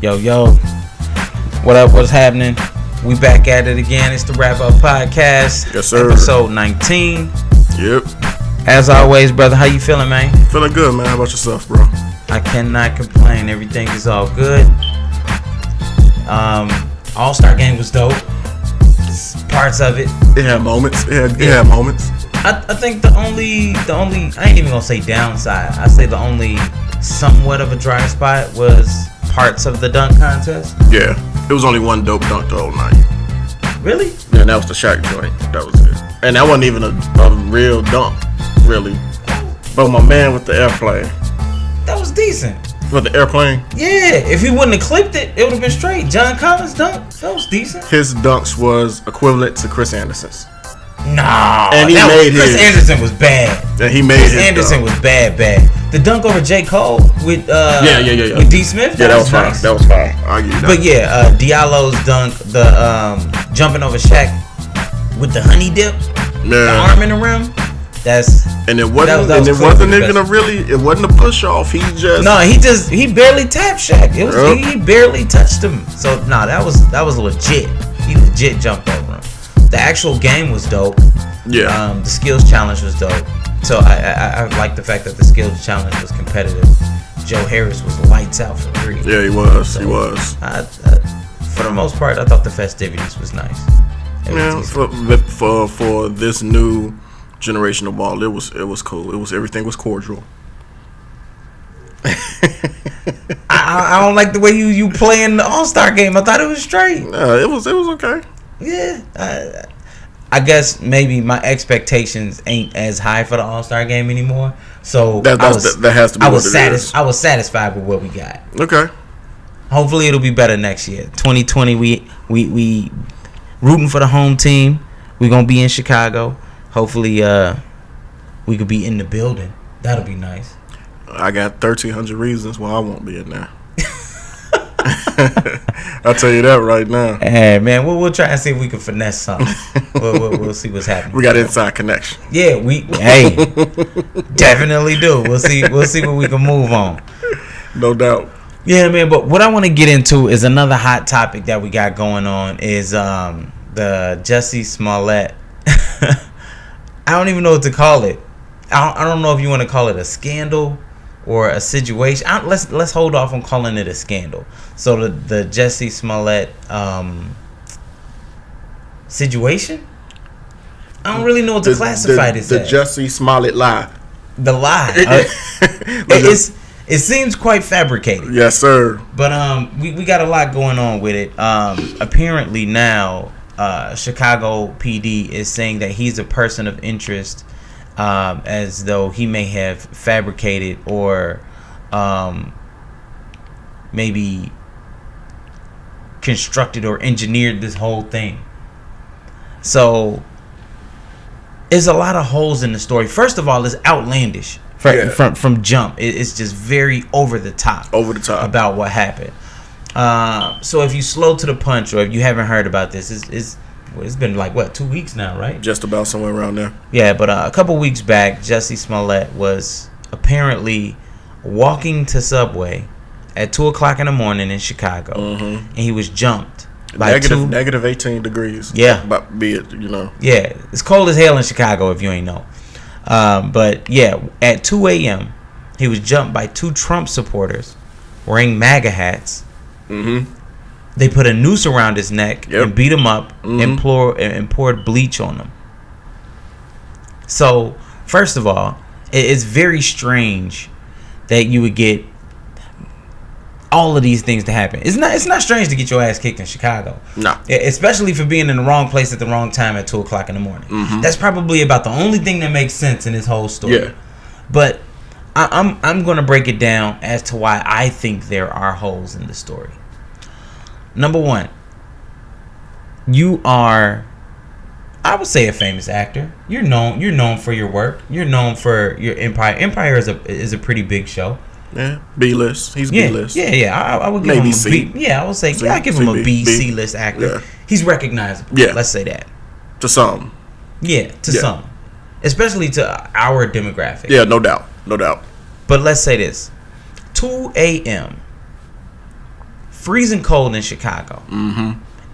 Yo, what up? What's happening? We back at it again. It's the Wrap Up Podcast. Yes, sir. Episode 19. Yep. As always, brother, how you feeling, man? Feeling good, man. How about yourself, bro? I cannot complain. Everything is all good. All-Star game was dope. Parts of it. It had moments. It had moments. I think the only I ain't even gonna say downside. I say the only somewhat of a dry spot was parts of the dunk contest. Yeah. It was only one dope dunk the whole night. Really? Yeah, that was the Shaq joint. That was it. And that wasn't even a real dunk, really. But my man with the airplane. That was decent. With the airplane? Yeah, if he wouldn't have clipped it, it would have been straight. John Collins' dunk, that was decent. His dunks was equivalent to Chris Anderson's. Nah, and he made Chris Anderson was bad. And he made Chris Anderson was bad. The dunk over J. Cole with yeah. with D. Smith. That was fine. Nice. That was fine. I argue that. But yeah, Diallo's dunk, the jumping over Shaq with the honey dip, the arm in the rim. It wasn't a push off. He barely tapped Shaq. He barely touched him. So that was legit. He legit jumped over him. The actual game was dope. Yeah. The skills challenge was dope. So I like the fact that the skills challenge was competitive. Joe Harris was lights out for three. Yeah, he was. So, he was. For the most part, I thought the festivities was nice. For this new generation of ball, it was cool. Everything was cordial. I don't like the way you play in the All-Star game. I thought it was straight. No, it was okay. Yeah, I guess maybe my expectations ain't as high for the All-Star game anymore. So that has to be what it is. I was satisfied with what we got. Okay. Hopefully it'll be better next year. 2020, we rooting for the home team. We're gonna be in Chicago. Hopefully, we could be in the building. That'll be nice. I got 1,300 reasons why I won't be in there. I'll tell you that right now. Hey man, we'll try and see if we can finesse something. We'll see what's happening. We got inside connection. Yeah, definitely do. We'll see what we can move on. No doubt. Yeah, man. But what I want to get into is another hot topic that we got going on is the Jussie Smollett. I don't even know what to call it. I don't know if you want to call it a scandal or a situation. Let's hold off on calling it a scandal. So the Jussie Smollett situation. I don't really know what to classify this as. The Jussie Smollett lie. The lie. It seems quite fabricated. Yes, sir. But we got a lot going on with it. Apparently now, Chicago PD is saying that he's a person of interest. As though he may have fabricated or maybe constructed or engineered this whole thing. So there's a lot of holes in the story. First of all, it's outlandish from jump. It's just very over the top about what happened. So if you slow to the punch, or if you haven't heard about this, it's been like 2 weeks now, right? Just about somewhere around there. Yeah, but a couple weeks back, Jussie Smollett was apparently walking to Subway at 2:00 in the morning in Chicago, and he was jumped by negative 18 degrees. Yeah, but be it, Yeah, it's cold as hell in Chicago if you ain't know. But yeah, at 2 a.m., he was jumped by two Trump supporters wearing MAGA hats. They put a noose around his neck and beat him up and poured bleach on him. So, first of all, it's very strange that you would get all of these things to happen. It's not strange to get your ass kicked in Chicago. No. Especially for being in the wrong place at the wrong time at 2:00 in the morning. That's probably about the only thing that makes sense in this whole story. Yeah. But I'm going to break it down as to why I think there are holes in the story. Number one, you are, I would say, a famous actor. You're known for your work. You're known for your Empire. Empire is a pretty big show. Yeah, B-list. He's B-list. Yeah. I would give him a B. Yeah, I would say I give him a B, C-list actor. Yeah. He's recognizable. Yeah, let's say that. To some. Yeah, to some, especially to our demographic. Yeah, no doubt. But let's say this: 2 a.m. freezing cold in Chicago,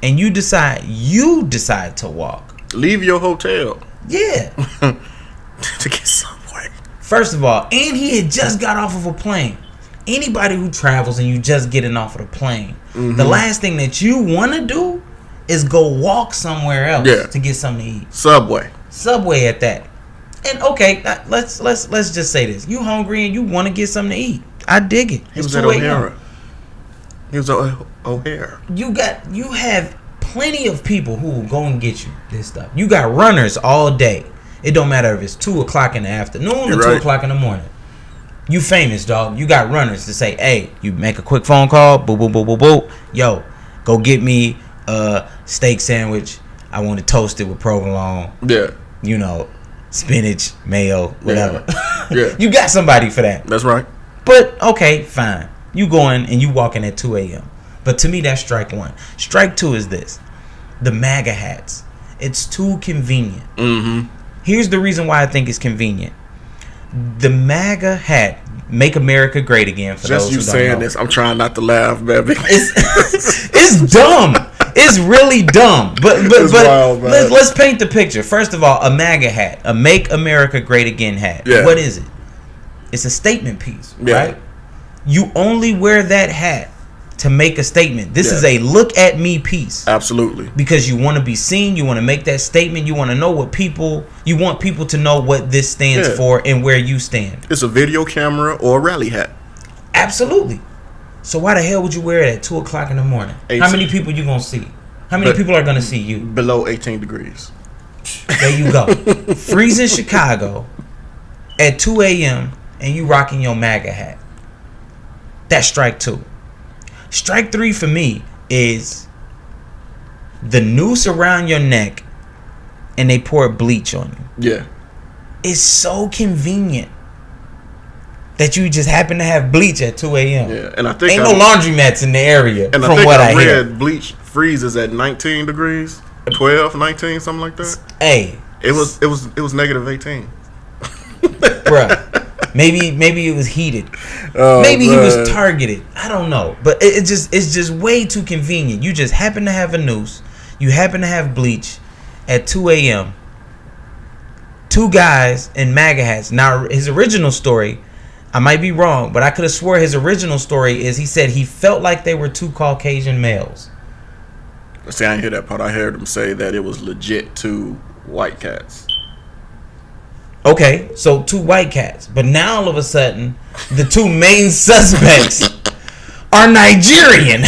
and you decide to walk. Leave your hotel. Yeah. To get Subway. First of all, and he had just got off of a plane. Anybody who travels and you just getting off of the plane, the last thing that you want to do is go walk somewhere else to get something to eat. Subway at that. And okay, let's just say this: you hungry and you want to get something to eat. I dig it. He was at O'Hara. He was at O'Hara. You have plenty of people who will go and get you this stuff. You got runners all day. It don't matter if it's 2:00 in the afternoon or 2:00 in the morning. You famous, dog. You got runners to say, hey, you make a quick phone call, boop, boop, boop, boop, boop. Yo, go get me a steak sandwich. I want to toast it with provolone. Yeah. You know, spinach, mayo, whatever. Yeah. You got somebody for that. That's right. But, okay, fine. You going and you walking at 2 a.m. But to me, that's strike one. Strike two is this. The MAGA hats. It's too convenient. Here's the reason why I think it's convenient. The MAGA hat, Make America Great Again. For just those who you don't saying know. this, I'm trying not to laugh, baby. It's dumb. It's really dumb. But wild, let's paint the picture. First of all, a MAGA hat, a Make America Great Again hat. Yeah. What is it? It's a statement piece, right? You only wear that hat to make a statement. This is a look at me piece. Absolutely. Because you want to be seen, you want to make that statement, you want to know you want people to know what this stands for and where you stand. It's a video camera or a rally hat. Absolutely. So why the hell would you wear it at 2:00 in the morning? 18. How many people you gonna see? How many people are gonna see you? Below 18 degrees. There you go. Freezing Chicago at 2 a.m. and you rocking your MAGA hat. That's strike two. Strike three for me is the noose around your neck and they pour bleach on you. Yeah. It's so convenient that you just happen to have bleach at 2 a.m. Yeah, and I think ain't no laundromats in the area. And from I think what I read hear, bleach freezes at 19 degrees, 12, 19, something like that. Hey, it was negative 18. Bruh. Maybe it was heated. Oh, maybe he was targeted. I don't know. But it's just way too convenient. You just happen to have a noose. You happen to have bleach at 2 a.m. Two guys in MAGA hats. Now, his original story, I might be wrong, but I could have swore his original story is he said he felt like they were two Caucasian males. See, I didn't hear that part. I heard him say that it was legit two white cats. Okay, so two white cats. But now all of a sudden, the two main suspects are Nigerian.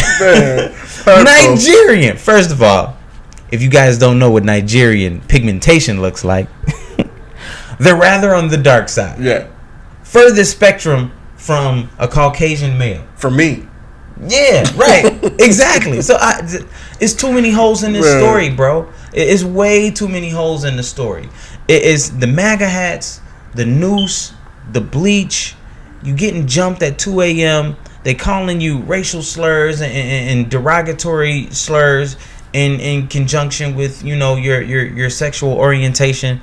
Nigerian. First of all, if you guys don't know what Nigerian pigmentation looks like, they're rather on the dark side. Yeah. Furthest spectrum from a Caucasian male. For me. Yeah, right. Exactly. So it's too many holes in this story, bro. It's way too many holes in the story. It is the MAGA hats, the noose, the bleach. You getting jumped at 2 a.m. They calling you racial slurs and derogatory slurs in conjunction with, you know, your sexual orientation.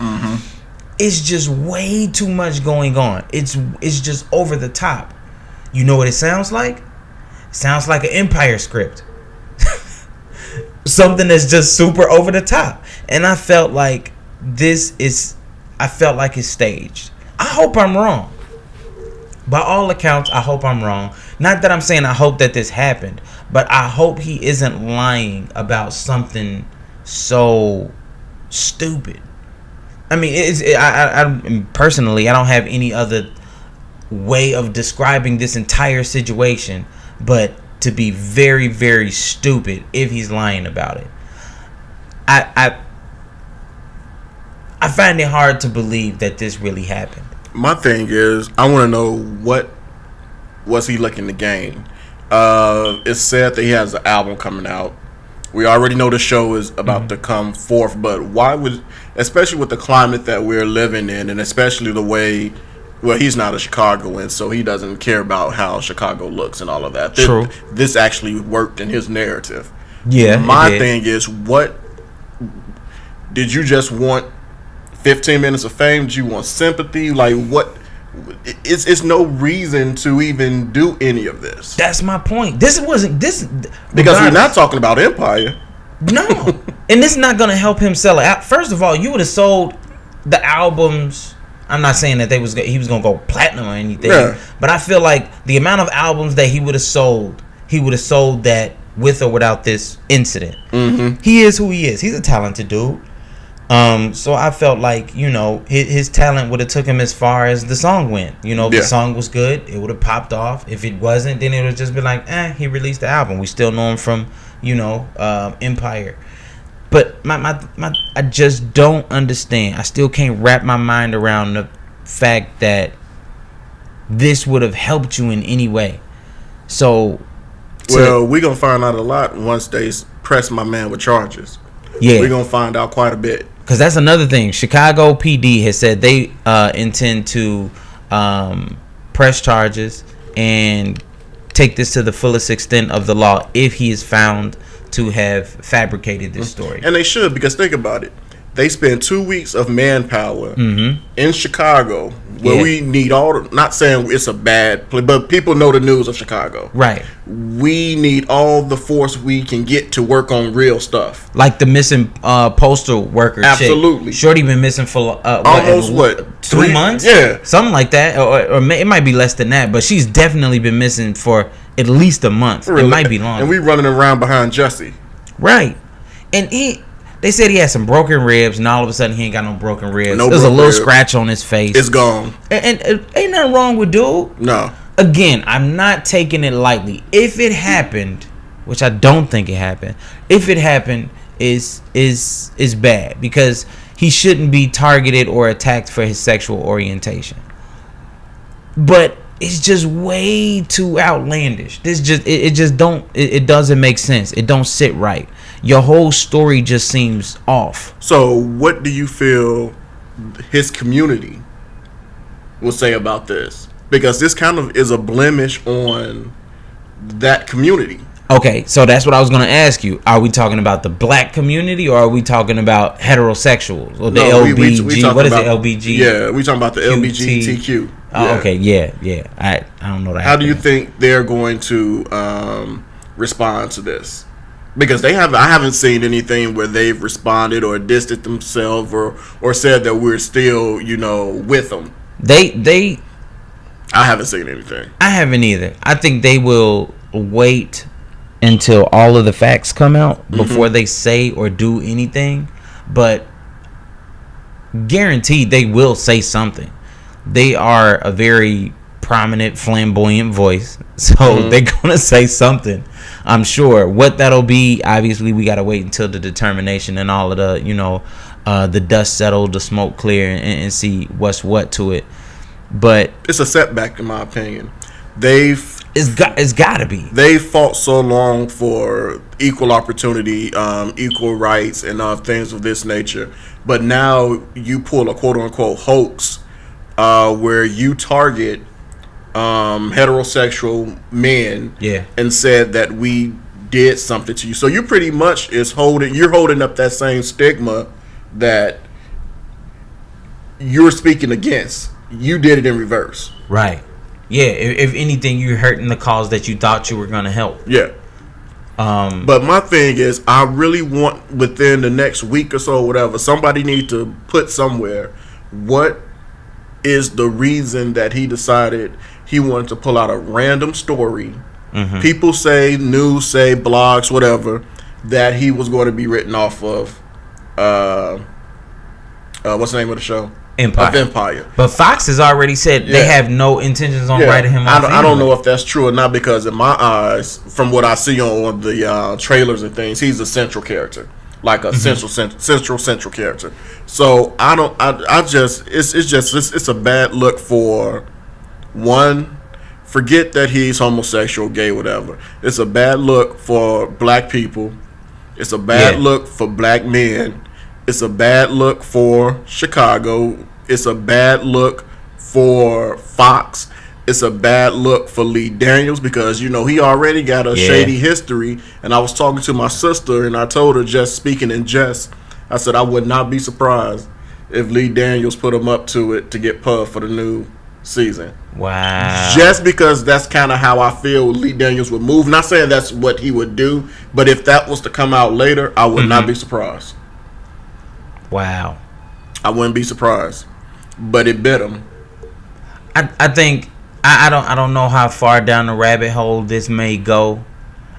It's just way too much going on. It's just over the top. You know what it sounds like? It sounds like an Empire script. Something that's just super over the top. And I felt like it's staged. I hope I'm wrong. By all accounts, I hope I'm wrong. Not that I'm saying I hope that this happened, but I hope he isn't lying about something so stupid. I mean, I personally, I don't have any other way of describing this entire situation but to be very, very stupid if he's lying about it. I find it hard to believe that this really happened. My thing is, I want to know what was he looking to gain. It's said that he has an album coming out. We already know the show is about to come forth, but why would, especially with the climate that we're living in, and especially the way, well, he's not a Chicagoan, so he doesn't care about how Chicago looks and all of that. True. This actually worked in his narrative. Yeah. My thing is, what did you just want? 15 minutes of fame? Did you want sympathy? Like, it's no reason to even do any of this. That's my point. Because we're not talking about Empire. No, and this is not going to help him sell it out. First of all, you would have sold the albums. I'm not saying that he was going to go platinum or anything, but I feel like the amount of albums that he would have sold that with or without this incident. Mm-hmm. He is who he is. He's a talented dude. So I felt like, his talent would have took him as far as the song went. If the song was good, it would have popped off. If it wasn't, then it would just be like, he released the album. We still know him from, Empire. But I just don't understand. I still can't wrap my mind around the fact that this would have helped you in any way. So, we're going to find out a lot once they press my man with charges. Yeah. We're going to find out quite a bit. Because that's another thing. Chicago PD has said they intend to press charges and take this to the fullest extent of the law if he is found to have fabricated this story. And they should, because think about it. They spend 2 weeks of manpower in Chicago where we need not saying it's a bad place, but people know the news of Chicago. Right. We need all the force we can get to work on real stuff. Like the missing postal worker. Absolutely. Chick. Shorty been missing for almost 2 months? Yeah. Something like that. Or it might be less than that, but she's definitely been missing for at least a month. Really? It might be longer. And we running around behind Jussie. Right. And they said he had some broken ribs, and all of a sudden he ain't got no broken ribs. There's a little scratch on his face. It's gone. And ain't nothing wrong with dude. No. Again, I'm not taking it lightly. If it happened, which I don't think it happened, if it happened, is bad, because he shouldn't be targeted or attacked for his sexual orientation. But it's just way too outlandish. It doesn't make sense. It don't sit right. Your whole story just seems off. So what do you feel his community will say about this? Because this kind of is a blemish on that community. Okay, so that's what I was going to ask you. Are we talking about the black community, or are we talking about heterosexuals? Or the LBG? What is the LBG? Yeah, we talking about the LBGTQ. Oh, okay, yeah. I don't know that. How do you think they're going to respond to this? Because I haven't seen anything where they've responded or distanced themselves or said that we're still, with them. I haven't seen anything. I haven't either. I think they will wait until all of the facts come out before they say or do anything. But guaranteed they will say something. They are a very prominent, flamboyant voice, so they're gonna say something, I'm sure. What that'll be, obviously we gotta wait until the determination and all of the the dust settled, the smoke clear, and see what's what to it. But it's a setback in my opinion. It's gotta be. They fought so long for equal opportunity, equal rights, and things of this nature, but now you pull a quote unquote hoax where you target heterosexual men, and said that we did something to you. So you pretty much you're holding up that same stigma that you're speaking against. You did it in reverse. Right. Yeah. If anything, you're hurting the cause that you thought you were going to help. Yeah. But my thing is, I really want within the next week or so, or whatever, somebody need to put somewhere what is the reason that he decided he wanted to pull out a random story. People say, news say, blogs, whatever, that he was going to be written off of what's the name of the show? Empire. But Fox has already said they have no intentions on writing him off. I don't know if that's true or not, because in my eyes, from what I see on the trailers and things, he's a central character, like a central character. So it's a bad look for one. Forget that he's homosexual, gay, whatever. It's a bad look for black people. It's a bad look for black men. It's a bad look for Chicago. It's a bad look for Fox. It's a bad look for Lee Daniels, because he already got a shady history. And I was talking to my sister, and I told her, just speaking in jest, I said I would not be surprised if Lee Daniels put him up to it to get puffed for the new season. Wow. Just because that's kind of how I feel Lee Daniels would move. Not saying that's what he would do, but if that was to come out later, I would not be surprised. Wow. I wouldn't be surprised. But it bit him. I think I don't know how far down the rabbit hole this may go.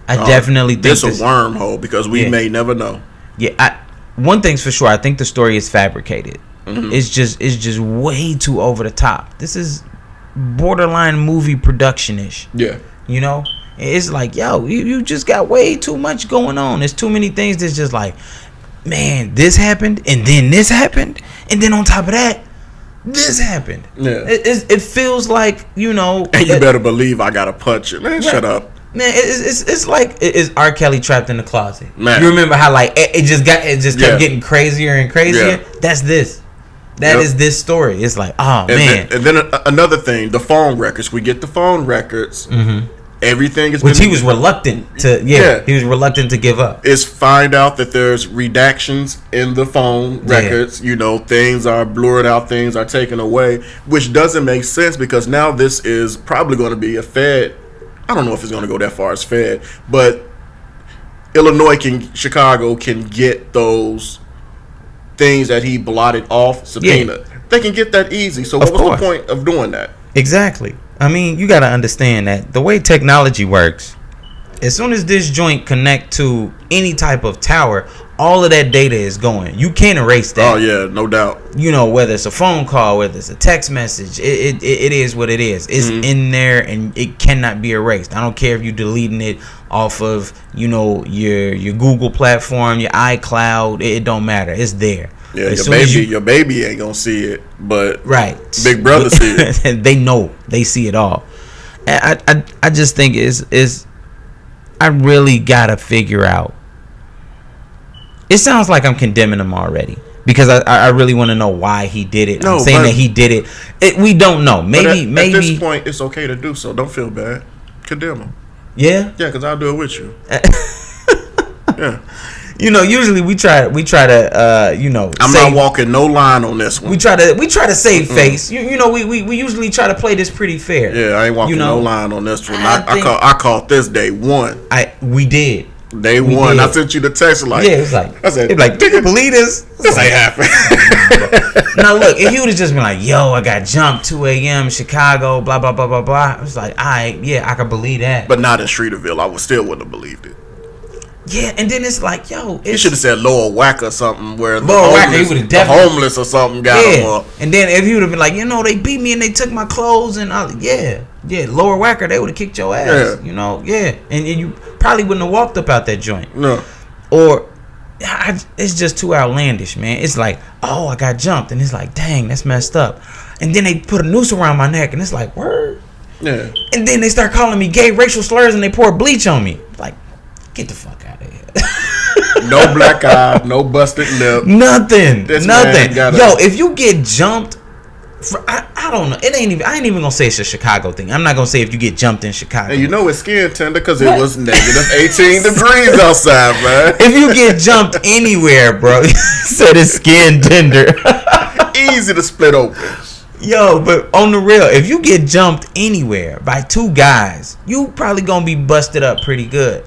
I definitely think it's a wormhole because we may never know. Yeah, one thing's for sure. I think the story is fabricated. It's just way too over the top. This is borderline movie production-ish. Yeah. You know? It's like, yo, you just got way too much going on. There's too many things that's just like, man, this happened, and then this happened, and then on top of that, this happened. Yeah. It feels like, you know. And you better believe I got to punch it. Man, shut up. Man, it's like is R. Kelly trapped in the closet. Man. You remember how like it just kept getting crazier and crazier? Yeah. That's this. That is this story. It's like, oh man. And then another thing, the phone records. We get the phone records. Everything is he was reluctant to. Yeah, he was reluctant to give up. It's find out that there's redactions in the phone records. You know, things are blurred out, things are taken away, which doesn't make sense because now this is probably going to be a Fed. I don't know if it's going to go that far as Fed, but Chicago can get those things that he blotted off subpoena. Yeah. They can get that easy. So what was the point of doing that? Exactly. I mean, you got to understand that the way technology works, as soon as this joint connect to any type of tower, all of that data is going. You can't erase that. Oh yeah, no doubt. You know, whether it's a phone call, whether it's a text message, it is what it is. It's in there and it cannot be erased. I don't care if you're deleting it off of, you know, your Google platform, your iCloud. It don't matter. It's there. Yeah, your baby ain't gonna see it, but Big Brother see it. They know. They see it all. And I just think is I really gotta figure out. It sounds like I'm condemning him already because I really want to know why he did it. I'm saying that he did it. We don't know. Maybe at this point it's okay to do so. Don't feel bad. Condemn him. Yeah. Yeah, because I'll do it with you. Yeah. You know, usually we try to you know. I'm not walking no line on this one. We try to save face. You know, we usually try to play this pretty fair. Yeah, I ain't walking no line on this one. I caught this day one. We did. Day one. Did. I sent you the text like. Yeah, it's like. I said, do you believe this? This ain't happening. Now look, if you would have just been like, yo, I got jumped 2 a.m. Chicago, blah blah blah blah blah. I was like, I can believe that. But not in Streeterville. I still wouldn't have believed it. Yeah, and then it's like, yo, you should have said Lower Whack or something where the homeless or something got him up. And then if you would have been like, you know, they beat me and they took my clothes and Lower Whacker, they would have kicked your ass. Yeah. You know, and you probably wouldn't have walked up out that joint. No. Or it's just too outlandish, man. It's like, oh, I got jumped, and it's like, dang, that's messed up. And then they put a noose around my neck, and it's like, word. Yeah. And then they start calling me gay, racial slurs, and they pour bleach on me. Like, get the fuck out of here. No black eye, no busted lip. Nothing. Yo, if you get jumped, I don't know. I ain't even gonna say it's a Chicago thing. I'm not gonna say if you get jumped in Chicago. And you know it's skin tender because it was negative 18 degrees outside, man. If you get jumped anywhere, bro, you said it's skin tender. Easy to split open. Yo, but on the real, if you get jumped anywhere by two guys, you probably gonna be busted up pretty good.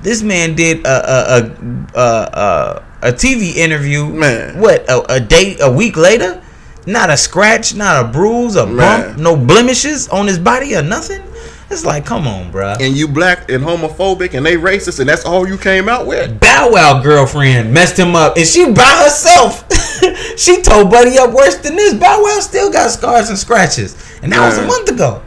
This man did a TV interview. Man, what a week later? Not a scratch, not a bruise, a bump, no blemishes on his body or nothing. It's like, come on, bro. And you black and homophobic and they racist and that's all you came out with? Bow Wow girlfriend messed him up and she by herself. She told Buddy up worse than this. Bow Wow still got scars and scratches. And that was a month ago.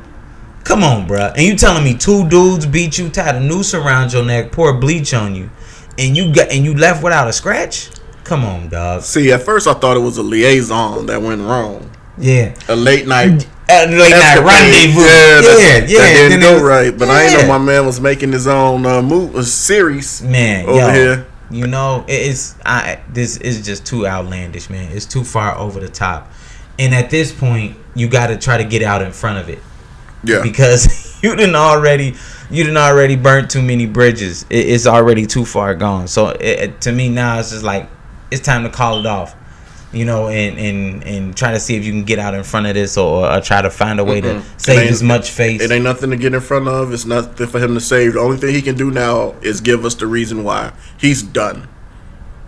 Come on, bro. And you telling me two dudes beat you, tied a noose around your neck, poured bleach on you, and you left without a scratch? Come on, dog. See, at first I thought it was a liaison that went wrong. Yeah. A late night rendezvous. That didn't go right. But I ain't know my man was making his own series. Man, over here. You know, this is just too outlandish, man. It's too far over the top. And at this point, you got to try to get out in front of it. Yeah. Because you didn't already burnt too many bridges. It's already too far gone. So to me now, it's just like, it's time to call it off. and try to see if you can get out in front of this or try to find a way to save as much face. It ain't nothing to get in front of. It's nothing for him to save. The only thing he can do now is give us the reason why. He's done.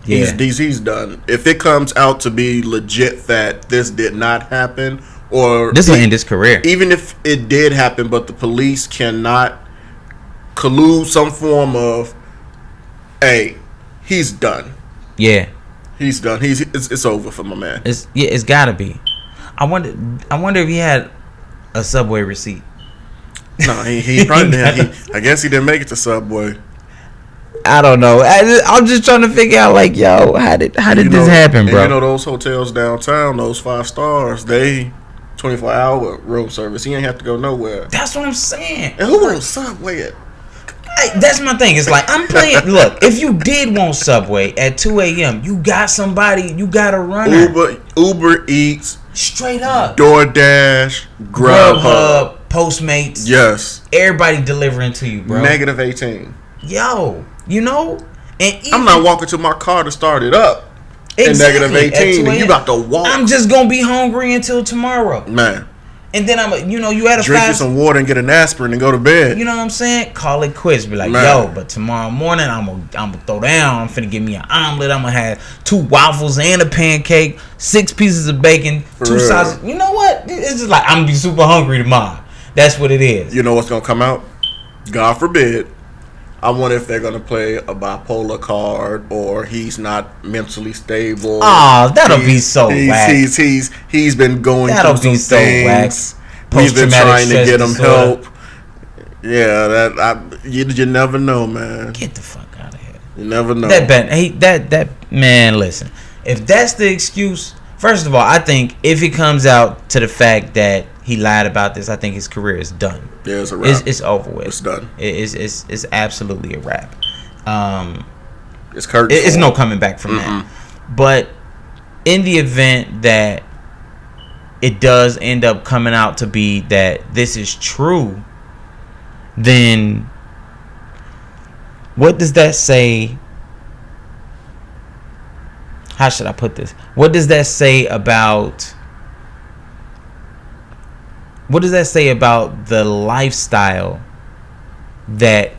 Yeah. He's done. If it comes out to be legit that this did not happen, or this will end his career. Even if it did happen, but the police cannot collude some form of, hey, he's done. Yeah. He's done. It's over for my man. It's gotta be. I wonder if he had a Subway receipt. No, he probably didn't. I guess he didn't make it to Subway. I don't know. I'm just trying to figure out, like, yo, how did this happen, bro? You know those hotels downtown, those 5 stars, they 24-hour room service. He ain't have to go nowhere. That's what I'm saying. And who wants Subway at? Hey, that's my thing. It's like, I'm playing. Look, if you did want Subway at 2 a.m., you got somebody, you got a runner. Uber Eats. Straight up. DoorDash. Grubhub. Postmates. Yes. Everybody delivering to you, bro. Negative 18. Yo, and I'm not walking to my car to start it up. Exactly. And negative 18, and you got to walk. I'm just going to be hungry until tomorrow. Man. And then you had a drink you some water and get an aspirin and go to bed. You know what I'm saying? Call it quits. Be like, yo, but tomorrow morning I'm gonna throw down. I'm finna give me an omelet. I'm gonna have 2 waffles and a pancake, 6 pieces of bacon, 2 sausages. You know what? It's just like, I'm gonna be super hungry tomorrow. That's what it is. You know what's gonna come out? God forbid. I wonder if they're gonna play a bipolar card, or he's not mentally stable. Oh, that'll be so whack. He's been going that'll through some things. We've been trying to get him help. Yeah, you never know, man. Get the fuck out of here. You never know. That man. Listen, if that's the excuse, first of all, I think if it comes out to the fact that he lied about this, I think his career is done. Yeah, it's a wrap. It's over with. It's done. It's absolutely a wrap. It's curtain. It's no coming back from that. But in the event that it does end up coming out to be that this is true, then what does that say? How should I put this? What does that say about the lifestyle that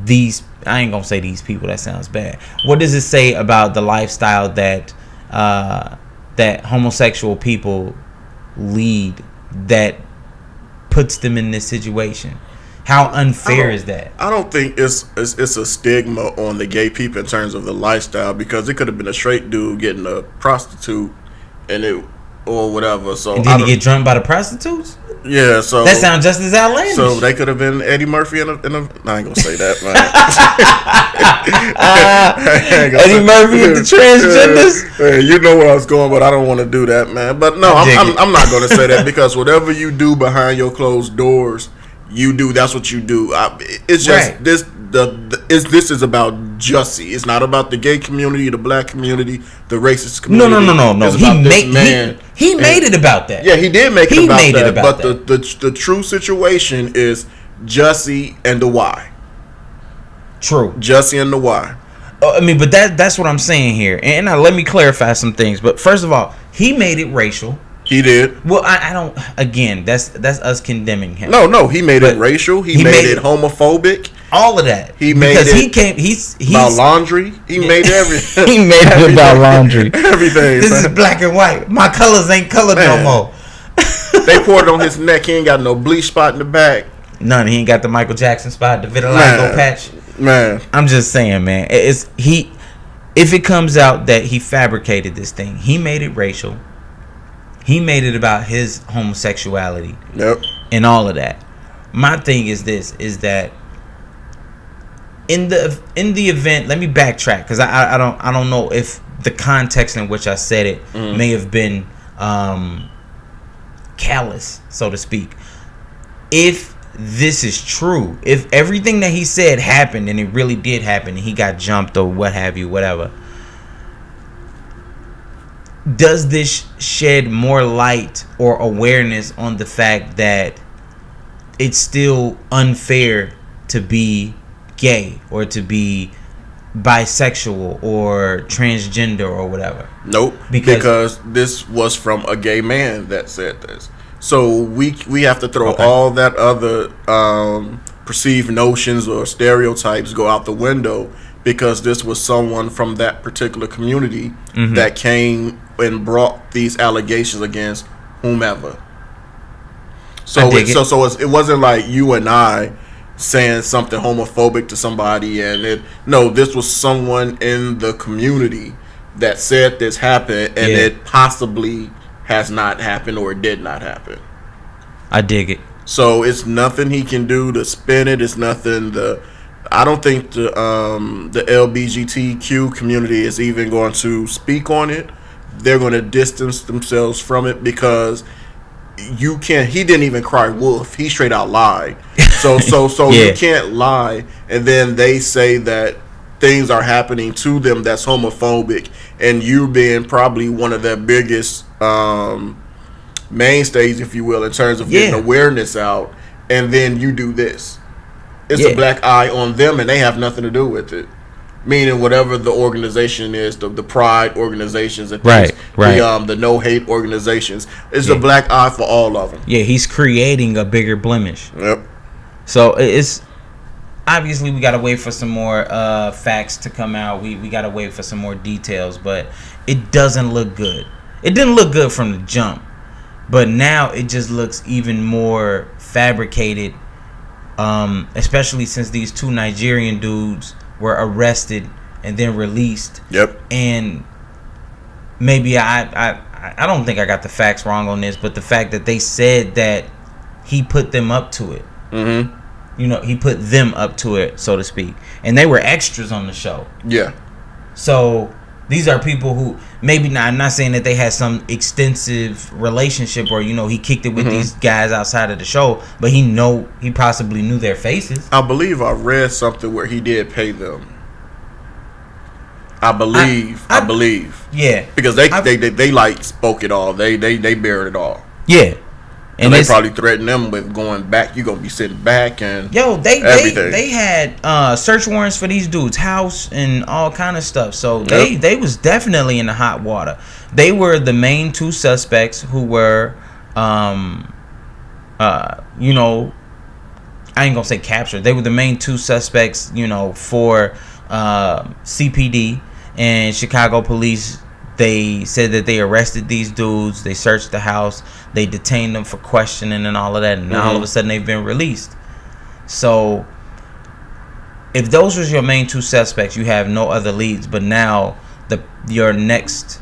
these, I ain't gonna say these people, that sounds bad. What does it say about the lifestyle that that homosexual people lead, that puts them in this situation? How unfair is that? I don't think it's a stigma on the gay people in terms of the lifestyle, because it could have been a straight dude getting a prostitute or whatever. So and then he get drunk by the prostitutes? Yeah, so that sounds just as outlandish. So they could have been Eddie Murphy in a I ain't gonna say that, man. Eddie Murphy and the transgenders. You know where I was going, but I don't want to do that, man. But no, I'm not gonna say that, because whatever you do behind your closed doors, you do. That's what you do. It's just right. This is about Jussie. It's not about the gay community, the black community, the racist community. No. He made it about that. Yeah, he did make it about that. But the true situation is Jussie and the Y. True. Jussie and the Y. But that's what I'm saying here. And now let me clarify some things. But first of all, he made it racial. He did. Well, I don't. Again, that's us condemning him. No, he made it racial. He made it homophobic. All of that. He made it. He's about laundry. He made everything. He made it about laundry. Everything. This is black and white. My colors ain't colored no more. They poured it on his neck. He ain't got no bleach spot in the back. None. He ain't got the Michael Jackson spot, the vitiligo patch. Man, I'm just saying, man. If it comes out that he fabricated this thing, he made it racial. He made it about his homosexuality. Yep. And all of that. My thing is this: is that in the event, let me backtrack, because I don't know if the context in which I said it may have been callous, so to speak. If this is true, if everything that he said happened and it really did happen, and he got jumped or what have you, whatever, does this shed more light or awareness on the fact that it's still unfair to be gay or to be bisexual or transgender or whatever. Nope. Because this was from a gay man that said this. So we have to throw all that other perceived notions or stereotypes go out the window, because this was someone from that particular community that came and brought these allegations against whomever. So it wasn't like you and I saying something homophobic to somebody, and this was someone in the community that said this happened, and it possibly has not happened or did not happen. I dig it. So it's nothing he can do to spin it. It's nothing. I don't think the LGBTQ community is even going to speak on it. They're going to distance themselves from it, because you can't. He didn't even cry wolf. He straight out lied. So you can't lie, and then they say that things are happening to them that's homophobic, and you being probably one of their biggest mainstays, if you will, in terms of getting awareness out, and then you do this. It's a black eye on them, and they have nothing to do with it. Meaning whatever the organization is, the pride organizations and things, the no hate organizations, it's a black eye for all of them. Yeah, he's creating a bigger blemish. Yep. So it's obviously we gotta wait for some more facts to come out. We gotta wait for some more details, but it doesn't look good. It didn't look good from the jump, but now it just looks even more fabricated. Especially since these two Nigerian dudes were arrested and then released. Yep. And maybe I don't think I got the facts wrong on this, but the fact that they said that he put them up to it. He put them up to it, so to speak. And they were extras on the show. Yeah. So these are people who maybe not. I'm not saying that they had some extensive relationship or he kicked it with these guys outside of the show, but he possibly knew their faces. I believe I read something where he did pay them. I believe. Yeah. Because they like spoke it all. They bared it all. Yeah. And they probably threatened them with going back. You're gonna be sitting back and everything. They had search warrants for these dudes' house and all kind of stuff. So they was definitely in the hot water. They were the main two suspects who were, I ain't gonna say captured. They were the main two suspects, for CPD and Chicago police. They said that they arrested these dudes. They searched the house. They detained them for questioning and all of that. And now all of a sudden they've been released. So if those was your main two suspects, you have no other leads. But now your next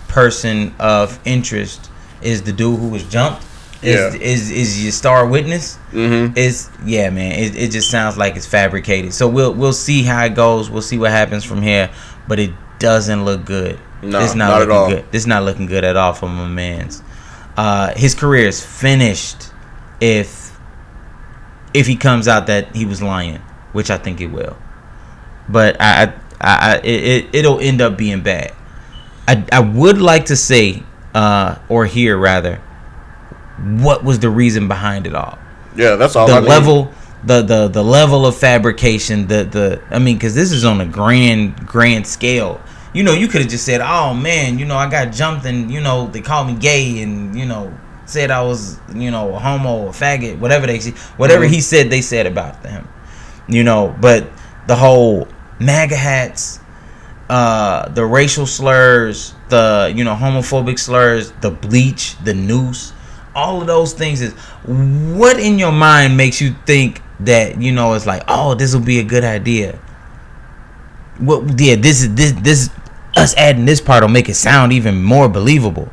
person of interest is the dude who was jumped. Is your star witness. It just sounds like it's fabricated. So we'll see how it goes. We'll see what happens from here. But it doesn't look good. No, it's not looking good. It's not looking good at all for my man's. His career is finished if he comes out that he was lying, which I think he will. But it'll end up being bad. I would like to say or hear rather what was the reason behind it all. Yeah, that's all. The level of fabrication. Because this is on a grand scale. You could have just said, "Oh man, I got jumped and they called me gay and said I was a homo, a faggot, whatever he said they said about him." But the whole MAGA hats, the racial slurs, the homophobic slurs, the bleach, the noose, all of those things is what in your mind makes you think that it's like, oh, this will be a good idea. This us adding this part will make it sound even more believable.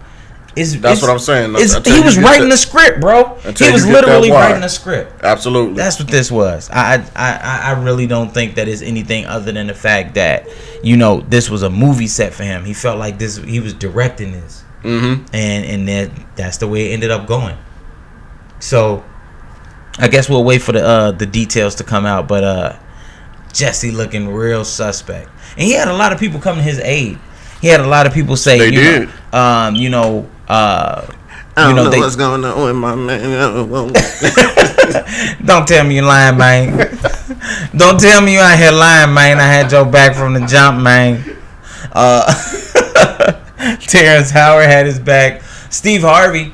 That's what I'm saying. He was writing the script, bro. He was literally writing a script. Absolutely. That's what this was. I really don't think that is anything other than the fact that this was a movie set for him. He felt like this. He was directing this, and that's the way it ended up going. So I guess we'll wait for the details to come out. But Jussie looking real suspect. And he had a lot of people come to his aid. He had a lot of people say, they did. I don't know what's going on with my man. Don't tell me you're lying, man. Don't tell me you out here lying, man. I had your back from the jump, man. Terrence Howard had his back. Steve Harvey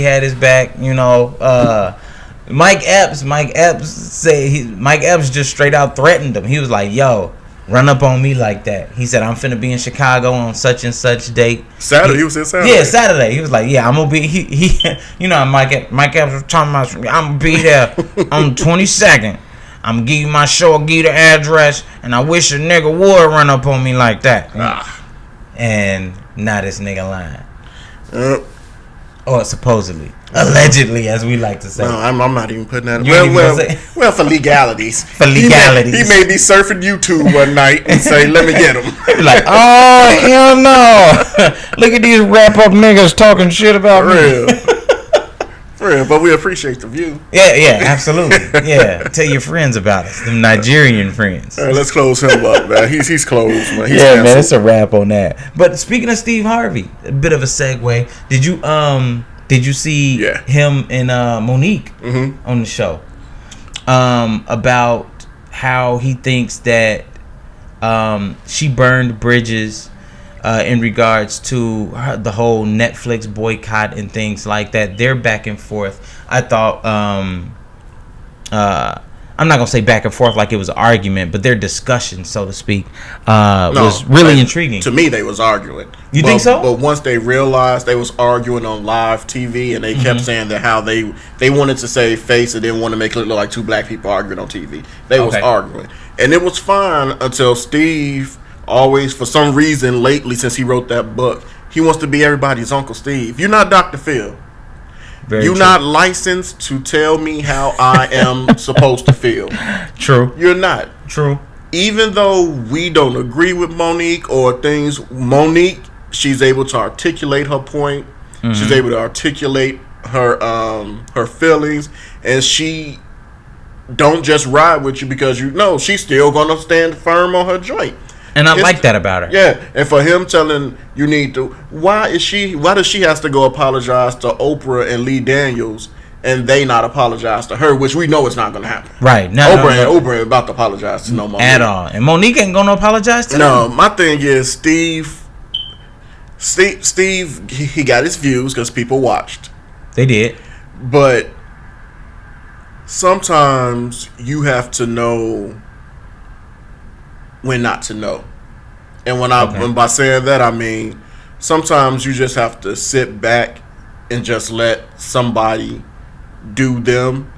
had his back. You know, Mike Epps just straight out threatened him. He was like, "Yo, run up on me like that." He said, "I'm finna be in Chicago on such and such date." Saturday, he was in Saturday. Yeah, Saturday. He was like, "Yeah, I'm gonna be." He you know, Mike Epps was talking about, "I'm gonna be there on 22nd. I'm gonna give you my show, give you the address, and I wish a nigga would run up on me like that." And now this nigga lying. Or supposedly. Allegedly, as we like to say. No, I'm not even putting that. Well, for legalities. For legalities. He may be surfing YouTube one night and say, "Let me get him." Like, oh, hell no. Look at these wrap-up niggas talking shit about me. Real, but we appreciate the view. Yeah, absolutely. Yeah, tell your friends about us, them Nigerian friends. All right, let's close him up, man. He's closed, man. He's canceled. Man, it's a wrap on that. But speaking of Steve Harvey, a bit of a segue. Did you see him and Monique on the show about how he thinks that she burned bridges in regards to the whole Netflix boycott and things like that? They're back and forth. I thought, I'm not going to say back and forth like it was an argument, but their discussion, so to speak, was really intriguing. To me, they was arguing. You think so? But once they realized they was arguing on live TV, and they kept saying that how they wanted to save face and didn't want to make it look like two black people arguing on TV. They was arguing. And it was fine until Steve... always, for some reason, lately, since he wrote that book, he wants to be everybody's Uncle Steve. You're not Dr. Phil. You're not licensed to tell me how I am supposed to feel. True. You're not. True. Even though we don't agree with Monique or things, Monique, she's able to articulate her point. Mm-hmm. She's able to articulate her feelings, and she don't just ride with you because you know she's still gonna stand firm on her joint. And I like that about her. Yeah, and for him telling you need to, why does she have to go apologize to Oprah and Lee Daniels and they not apologize to her, which we know it's not going to happen. Right. Oprah ain't about to apologize to no Monique. At all. And Monique ain't going to apologize to No, my thing is Steve, he got his views because people watched. They did. But sometimes you have to know when not to know. And when by saying that, I mean sometimes you just have to sit back and just let somebody do them.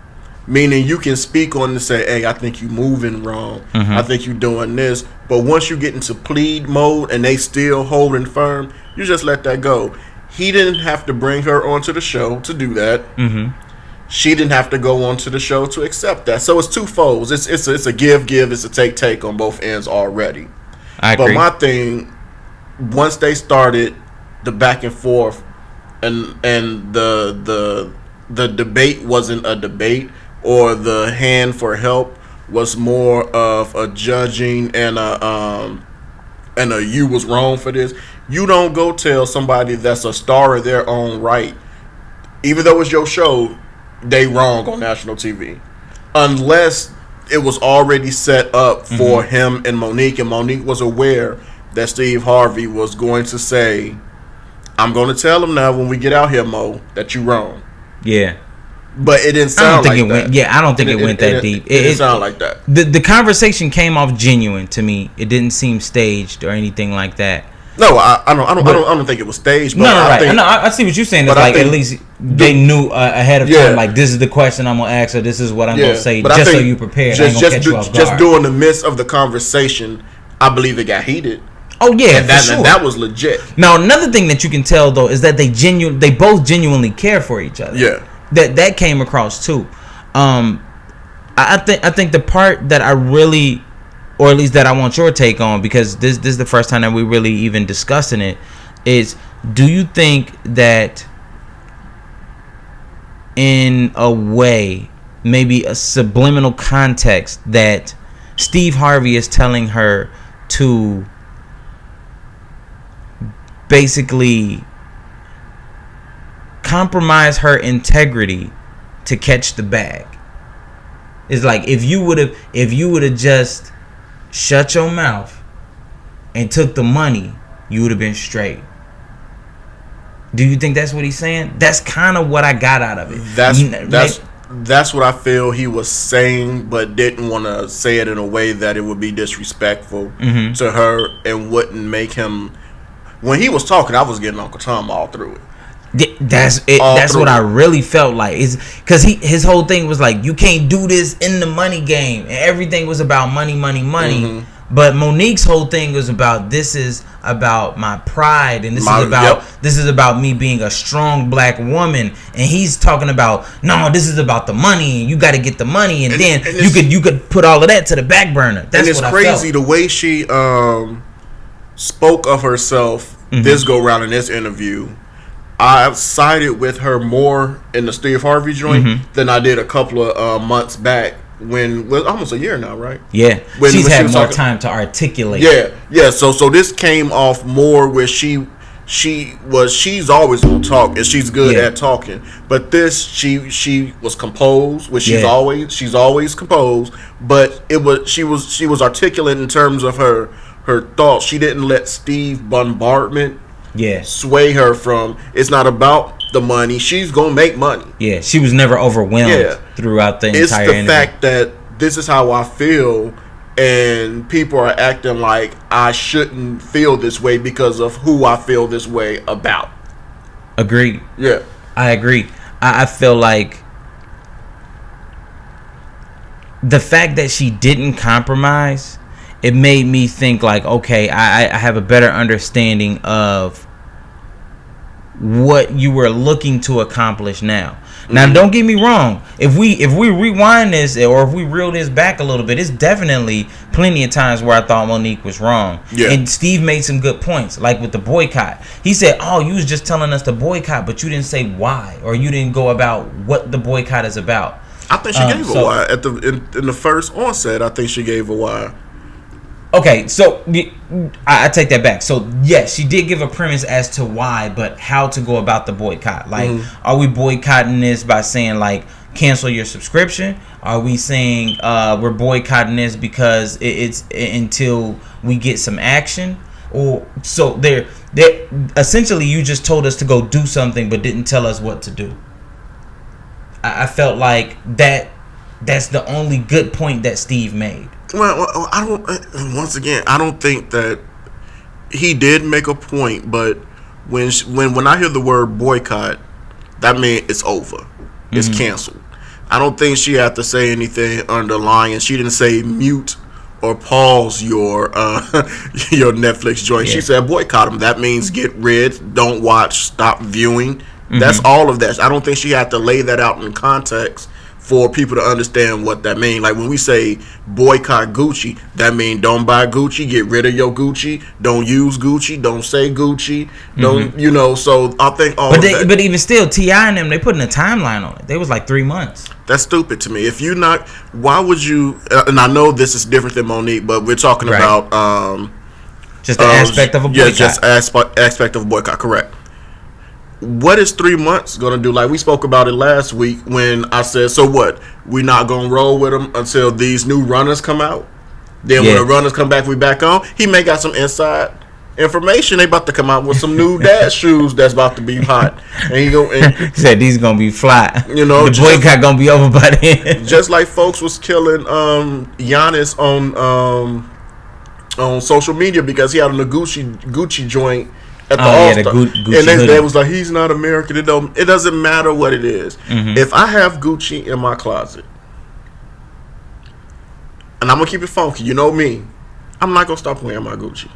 Meaning you can speak on and say, "Hey, I think you moving wrong. Mm-hmm. I think you doing this." But once you get into plead mode and they still holding firm, you just let that go. He didn't have to bring her onto the show to do that. Mm-hmm. She didn't have to go onto the show to accept that. So it's twofold. It's a give, it's a take on both ends already. I agree. But my thing, once they started the back and forth, and the debate wasn't a debate, or the hand for help was more of a judging and a you was wrong for this. You don't go tell somebody that's a star of their own right, even though it's your show, they wrong on national TV, unless it was already set up for him and Monique was aware that Steve Harvey was going to say, "I'm going to tell him now when we get out here, Mo, that you wrong." Yeah. But it didn't sound like that. I don't think it went that deep. It didn't sound like that. The conversation came off genuine to me. It didn't seem staged or anything like that. No, I don't think it was staged. But I see what you're saying. It's like at least they knew ahead of time. Like, this is the question I'm gonna ask, or this is what I'm gonna say, just so you prepared. Just during the midst of the conversation, I believe it got heated. Oh yeah, and that was legit. Now another thing that you can tell though is that they both genuinely care for each other. Yeah, that came across too. I think the part that I really, or at least that I want your take on, because this is the first time that we really even discussing it, is, do you think that in a way, maybe a subliminal context, that Steve Harvey is telling her to basically compromise her integrity to catch the bag? It's like if you would have just shut your mouth and took the money, you would have been straight. Do you think that's what he's saying? That's kind of what I got out of it. That's what I feel he was saying, but didn't want to say it in a way that it would be disrespectful to her and wouldn't make him. When he was talking, I was getting Uncle Tom all through it. That's it. That's what I really felt like. Is because his whole thing was like, you can't do this in the money game, and everything was about money. But Monique's whole thing was about, this is about my pride, and this is about me being a strong black woman. And he's talking about, no, this is about the money, and you got to get the money, and then you could put all of that to the back burner. That's what I felt. And it's crazy the way she spoke of herself this go round in this interview. I've sided with her more in the Steve Harvey joint than I did a couple of months back. Almost a year now, right? Yeah, she's had more time to articulate. Yeah. So this came off more where she's always gonna talk and she's good at talking. But this she was composed, which she's always composed. But she was articulate in terms of her thoughts. She didn't let Steve bombardment sway her from. It's not about the money. She's gonna make money. Yeah, she was never overwhelmed throughout the entire interview. It's the fact that this is how I feel, and people are acting like I shouldn't feel this way because of who I feel this way about. Agreed. Yeah, I agree. I feel like the fact that she didn't compromise, it made me think like, okay, I have a better understanding of what you were looking to accomplish now. Now, don't get me wrong. If we rewind this, or if we reel this back a little bit, it's definitely plenty of times where I thought Monique was wrong. Yeah. And Steve made some good points, like with the boycott. He said, "Oh, you was just telling us to boycott, but you didn't say why, or you didn't go about what the boycott is about." I think she gave a why in the first onset. I think she gave a why. Okay, so I take that back. So yes, she did give a premise as to why, but how to go about the boycott. Like, are we boycotting this by saying like cancel your subscription? Are we saying we're boycotting this because it's until we get some action? Or so they're essentially, you just told us to go do something, but didn't tell us what to do. I felt like that's the only good point that Steve made. Well, I don't. Once again, I don't think that he did make a point. But when I hear the word boycott, that means it's over. It's canceled. I don't think she had to say anything underlying. She didn't say mute or pause your Netflix joint. She said boycott them. That means get rid, don't watch, stop viewing. That's all of that. I don't think she had to lay that out in context for people to understand what that means. Like when we say boycott Gucci, that means don't buy Gucci, get rid of your Gucci, don't use Gucci, don't say Gucci, don't, so I think all But even still, T.I. and them, they putting a timeline on it. They was like 3 months. That's stupid to me. If you not, why would you, and I know this is different than Monique, but we're talking about just the aspect of a boycott. Yeah, just aspect of a boycott, correct. What is 3 months going to do? Like we spoke about it last week when I said, so what? We're not going to roll with them until these new runners come out? Then when the runners come back, we back on? He may got some inside information. They about to come out with some new dad shoes that's about to be hot. And he said these going to be fly. You know, the boycott going to be over by then. Just like folks was killing Giannis on social media because he had on the Gucci joint at the All-Star. And they was like, he's not American. It doesn't matter what it is. If I have Gucci in my closet, and I'm gonna keep it funky, you know me, I'm not gonna stop wearing my Gucci.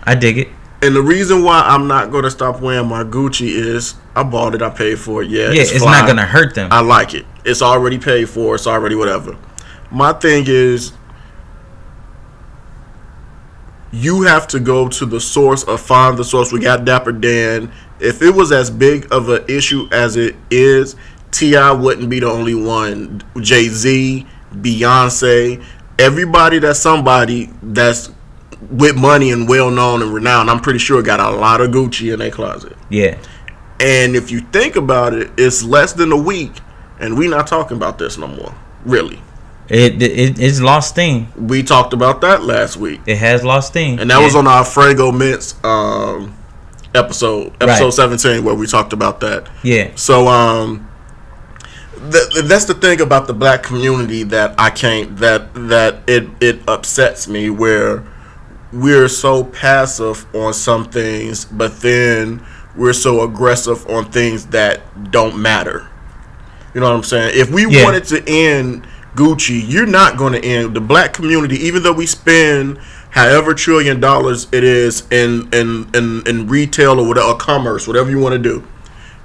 I dig it. And the reason why I'm not gonna stop wearing my Gucci is I bought it, I paid for it. Yeah, it's not gonna hurt them. I like it. It's already paid for. It's already whatever. My thing is, you have to go to the source or find the source. We got Dapper Dan. If it was as big of an issue as it is, T.I. wouldn't be the only one. Jay-Z, Beyonce, everybody that's somebody that's with money and well-known and renowned, I'm pretty sure got a lot of Gucci in their closet. Yeah. And if you think about it, it's less than a week, and we're not talking about this no more. Really. It's lost steam. We talked about that last week. It has lost steam. And that was on our Frango Mints episode 17, where we talked about that. Yeah. So that's the thing about the black community that I can't that it upsets me, where we're so passive on some things, but then we're so aggressive on things that don't matter. You know what I'm saying? If we wanted to end Gucci, you're not going to end the black community, even though we spend however $1 trillion it is in retail or whatever, or commerce, whatever you want to do.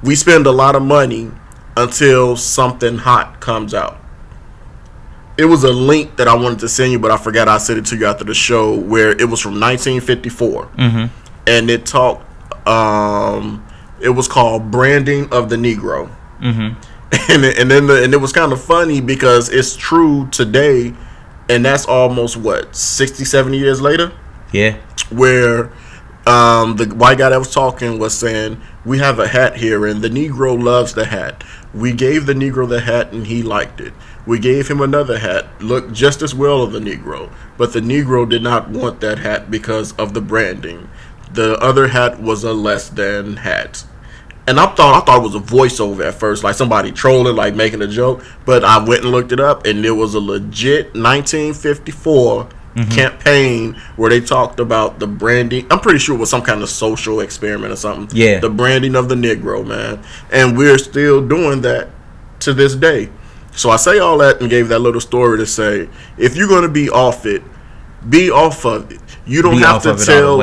We spend a lot of money until something hot comes out. It was a link that I wanted to send you, but I forgot I sent it to you after the show, where it was from 1954, and it talked. It was called "Branding of the Negro." And it was kind of funny because it's true today, and that's almost 60-70 years later. Yeah. Where the white guy that was talking was saying, we have a hat here and the Negro loves the hat. We gave the Negro the hat and he liked it. We gave him another hat, looked just as well of the Negro, but the Negro did not want that hat because of the branding. The other hat was a less than hat. And I thought it was a voiceover at first, like somebody trolling, like making a joke. But I went and looked it up, and it was a legit 1954 campaign where they talked about the branding. I'm pretty sure it was some kind of social experiment or something. Yeah. The branding of the Negro, man. And we're still doing that to this day. So I say all that and gave that little story to say, if you're going to be off it, be off of it. You don't have to tell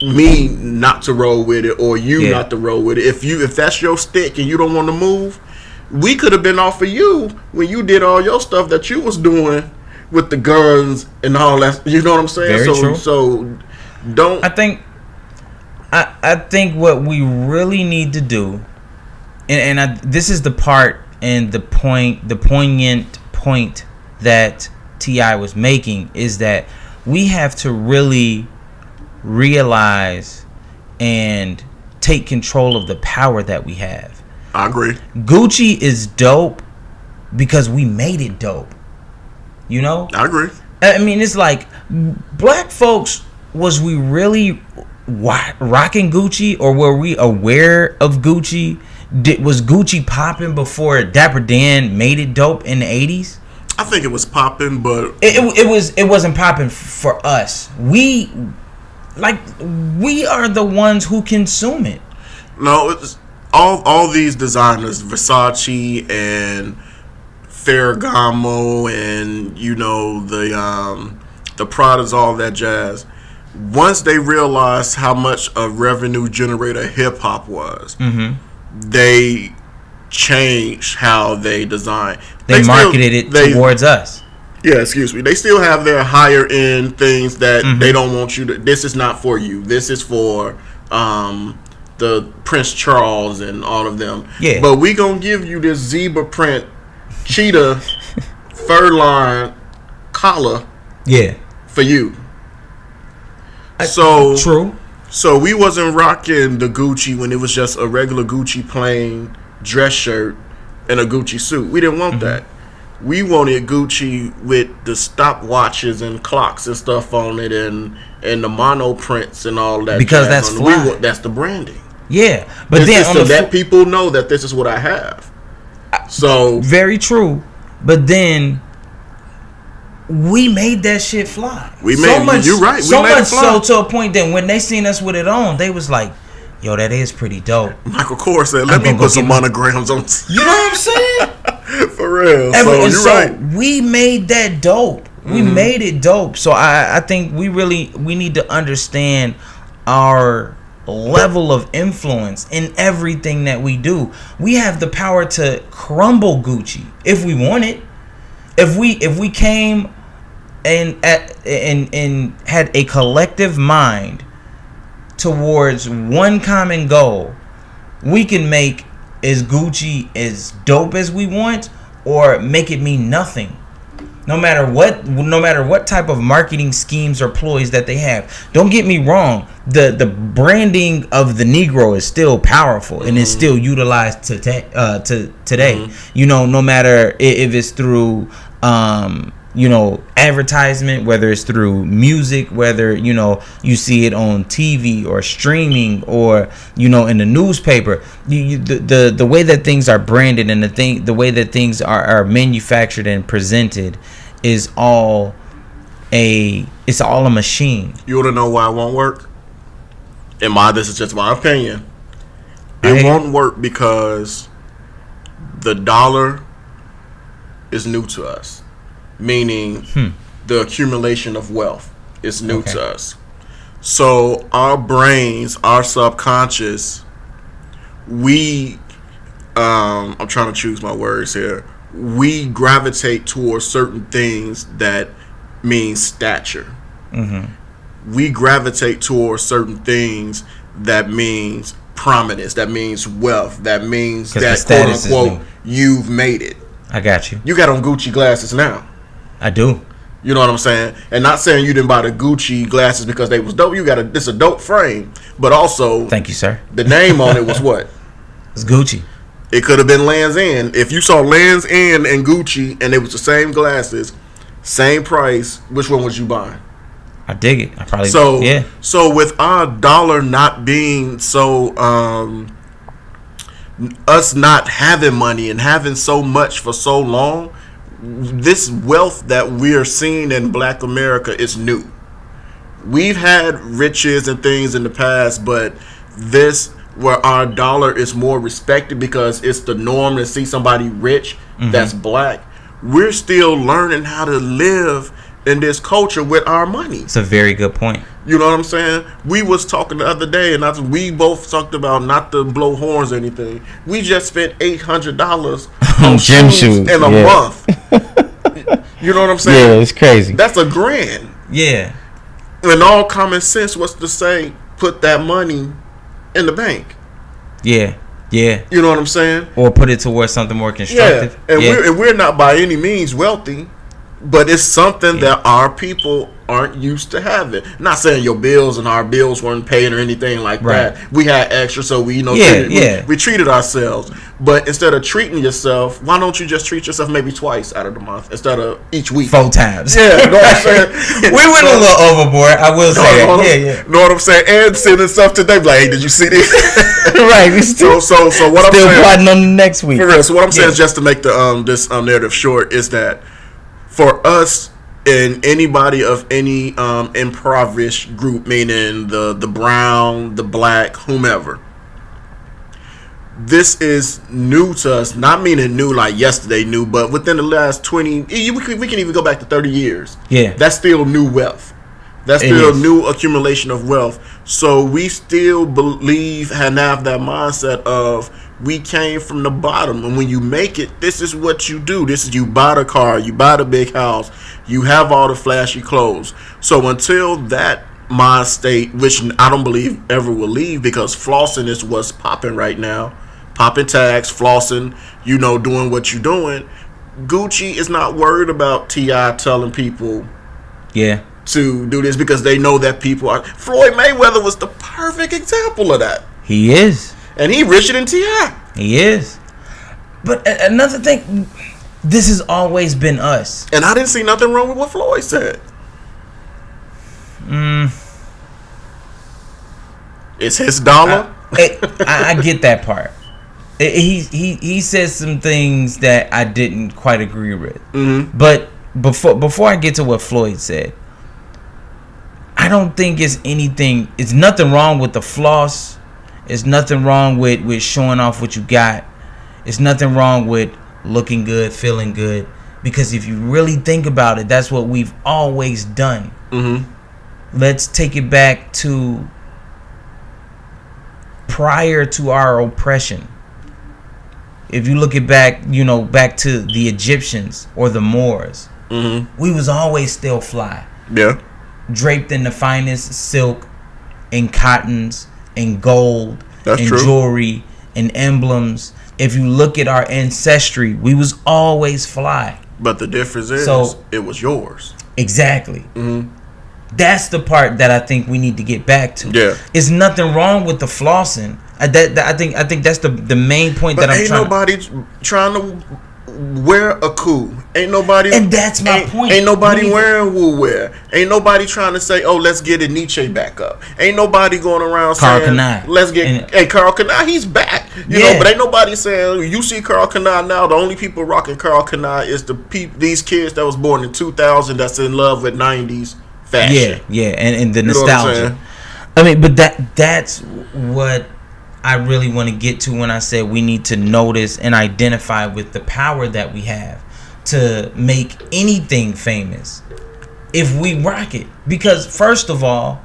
me not to roll with it or you not to roll with it. If that's your stick and you don't want to move, we could have been off of you when you did all your stuff that you was doing with the guns and all that. You know what I'm saying? Very true. So don't. I think what we really need to do, and this is the part and the poignant point that T.I. was making, is that we have to really realize and take control of the power that we have. I agree. Gucci is dope because we made it dope. You know? I agree. I mean, it's like, black folks, was we really rocking Gucci, or were we aware of Gucci? Was Gucci popping before Dapper Dan made it dope in the 80s? I think it was popping, but it wasn't popping for us. We are the ones who consume it. No, it's all these designers, Versace and Ferragamo, and the Pradas, all that jazz. Once they realized how much a revenue generator hip hop was, they changed how they design. They marketed it towards us. Yeah, excuse me. They still have their higher end things that they don't want you to. This is not for you. This is for the Prince Charles and all of them. Yeah. But we gonna give you this zebra print, cheetah, fur line collar. Yeah. For you. So true. So we wasn't rocking the Gucci when it was just a regular Gucci plain dress shirt and a Gucci suit. We didn't want that. We wanted Gucci with the stopwatches and clocks and stuff on it, and the mono prints and all that. Because that's fly. That's the branding. Yeah, but then so that people know that this is what I have. So very true. But then we made that shit fly. You're right. So much so to a point that when they seen us with it on, they was like, "Yo, that is pretty dope." Michael Kors said, "Let me put some monograms on." You know what I'm saying? For real. And so right. We made that dope. We made it dope. So I think we need to understand our level of influence in everything that we do. We have the power to crumble Gucci if we want it. If we came and had a collective mind towards one common goal, we can make is Gucci as dope as we want, or make it mean nothing. No matter what type of marketing schemes or ploys that they have. Don't get me wrong, the branding of the Negro is still powerful and is still utilized to today. No matter if it's through advertisement, whether it's through music, whether you see it on TV or streaming or in the newspaper. The way that things are branded and the way that things are manufactured and presented is all a machine. You want to know why it won't work? This is just my opinion. It won't work because the dollar is new to us. Meaning the accumulation of wealth is new to us. So our brains, our subconscious, I'm trying to choose my words here. We gravitate towards certain things that mean stature. Mm-hmm. We gravitate towards certain things that means prominence, that means wealth, that means that quote unquote you've made it. I got you. You got on Gucci glasses now. I do. You know what I'm saying? And not saying you didn't buy the Gucci glasses because they was dope. You got this a dope frame, but also thank you, sir. The name on it was what? It's Gucci. It could have been Lands' End. If you saw Lands' End and Gucci and it was the same glasses, same price, which one would you buy? I dig it. I probably So with our dollar not being so us not having money and having so much for so long, this wealth that we're seeing in Black America is new. We've had riches and things in the past, but this where our dollar is more respected because it's the norm to see somebody rich that's Black. We're still learning how to live in this culture with our money. It's a very good point. You know what I'm saying? We was talking the other day, and we both talked about, not to blow horns or anything, we just spent $800 on gym shoes in a month. You know what I'm saying? Yeah, it's crazy. That's $1,000. Yeah. And all common sense was to say, put that money in the bank. Yeah. Yeah. You know what I'm saying? Or put it towards something more constructive. Yeah. And we're not by any means wealthy, but it's something that our people aren't used to having. Not saying your bills and our bills weren't paid or anything like that. We had extra, so we we treated ourselves. But instead of treating yourself, why don't you just treat yourself maybe twice out of the month instead of each week? 4 times. Yeah, you know what I'm saying? We went a little overboard, I will say that. Yeah. Know what I'm saying? And sending stuff today, like, hey, did you see this? Right. We so what I'm saying? Still plotting on the next week. For real. So what I'm saying is, just to make the this narrative short, is that for us and anybody of any impoverished group, meaning the brown, the Black, whomever, this is new to us. Not meaning new like yesterday new, but within the last 20, we can even go back to 30 years. Yeah. That's still new wealth. That's still new accumulation of wealth. So we still believe and have that mindset of, we came from the bottom, and when you make it, this is what you do. This is, you buy the car, you buy the big house, you have all the flashy clothes. So until that mind state, which I don't believe ever will leave, because flossing is what's popping right now, popping tags, flossing, doing what you're doing. Gucci is not worried about T.I. telling people to do this, because they know that people are. Floyd Mayweather was the perfect example of that. He is. And he richer than T.I. He is. But another thing, this has always been us. And I didn't see nothing wrong with what Floyd said. It's his dollar. I get that part. He says some things that I didn't quite agree with. Mm-hmm. But before I get to what Floyd said, I don't think it's nothing wrong with the floss. There's nothing wrong with showing off what you got. There's nothing wrong with looking good, feeling good. Because if you really think about it, that's what we've always done. Mm-hmm. Let's take it back to prior to our oppression. If you look it back, back to the Egyptians or the Moors, we was always still fly. Yeah. Draped in the finest silk and cottons and gold and true. Jewelry and emblems. If you look at our ancestry, we was always fly. But the difference is, it was yours. Exactly. Mm-hmm. That's the part that I think we need to get back to. Yeah. There's nothing wrong with the flossing. I think that's the main point that I'm trying. Ain't nobody trying to wear a coup. Ain't nobody, and that's my point. Ain't nobody wearing wool wear. Ain't nobody trying to say, "Oh, let's get a Nietzsche back up." Ain't nobody going around Carl saying, Kanai. "Let's get." Hey, Carl Kanai, he's back. You know, but ain't nobody saying you see Carl Kanai now. The only people rocking Carl Kanai is these kids that was born in 2000 that's in love with 90s fashion. Yeah, and the nostalgia. I mean, but that's what I really want to get to when I said we need to notice and identify with the power that we have to make anything famous if we rock it. Because first of all,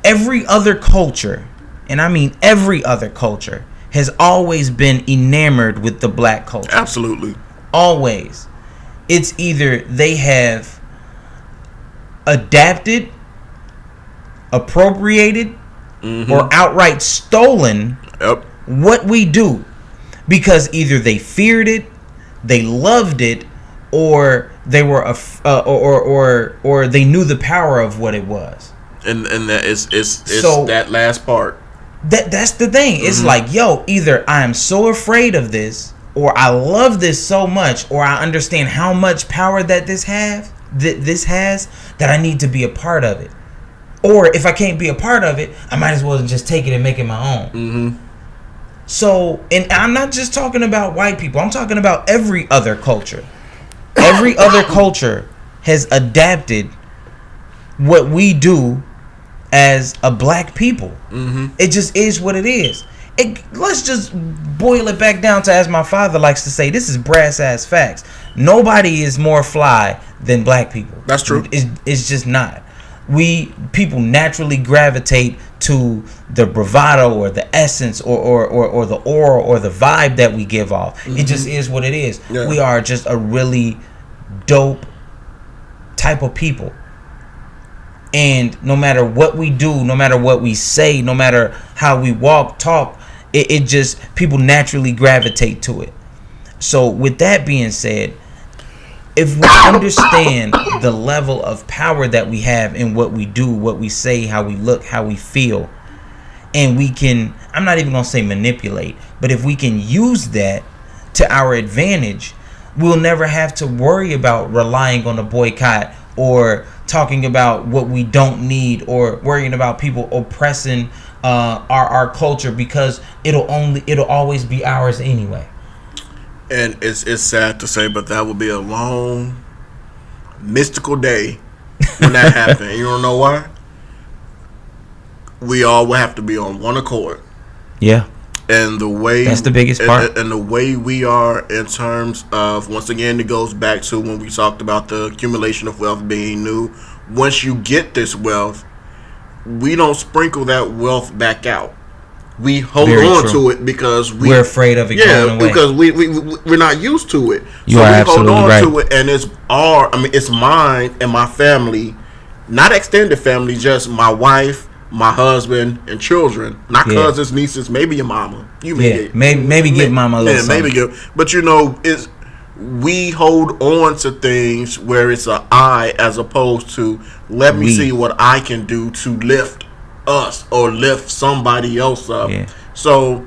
every other culture, and I mean every other culture, has always been enamored with the black culture. Absolutely. Always. It's either they have adapted, appropriated, or outright stolen what we do, because either they feared it, they loved it, or they were or they knew the power of what it was. And that it's so, that last part. That's the thing. It's like, yo, either I am so afraid of this, or I love this so much, or I understand how much power that this has that I need to be a part of it. Or if I can't be a part of it, I might as well just take it and make it my own. So, and I'm not just talking about white people. I'm talking about every other culture. Every other culture has adapted what we do as a black people. It just is what it is. Let's just boil it back down to, as my father likes to say, this is brass ass facts. Nobody is more fly than black people. That's true. It's just not. People naturally gravitate to the bravado or the essence or the aura or the vibe that we give off. It just is what it is. Yeah. We are just a really dope type of people. And no matter what we do, no matter what we say, no matter how we walk, talk, it just, people naturally gravitate to it. So with that being said, if we understand the level of power that we have in what we do, what we say, how we look, how we feel, and we can, I'm not even going to say manipulate, but if we can use that to our advantage, we'll never have to worry about relying on a boycott or talking about what we don't need or worrying about people oppressing our culture, because it'll always be ours anyway. And it's sad to say, but that will be a long, mystical day when that happens. You don't know why? We all will have to be on one accord. Yeah. And the way, that's the biggest part. And the way we are in terms of, once again, it goes back to when we talked about the accumulation of wealth being new. Once you get this wealth, we don't sprinkle that wealth back out. We hold on to it because we're afraid of it going away. Because we're not used to it. You are absolutely right. We hold on to it, and it's mine and my family, not extended family, just my wife, my husband, and children. Not cousins, nieces, maybe your mama. You maybe give mama a little something. Maybe give. But we hold on to things where it's an I as opposed to let me see what I can do to lift us or lift somebody else up. So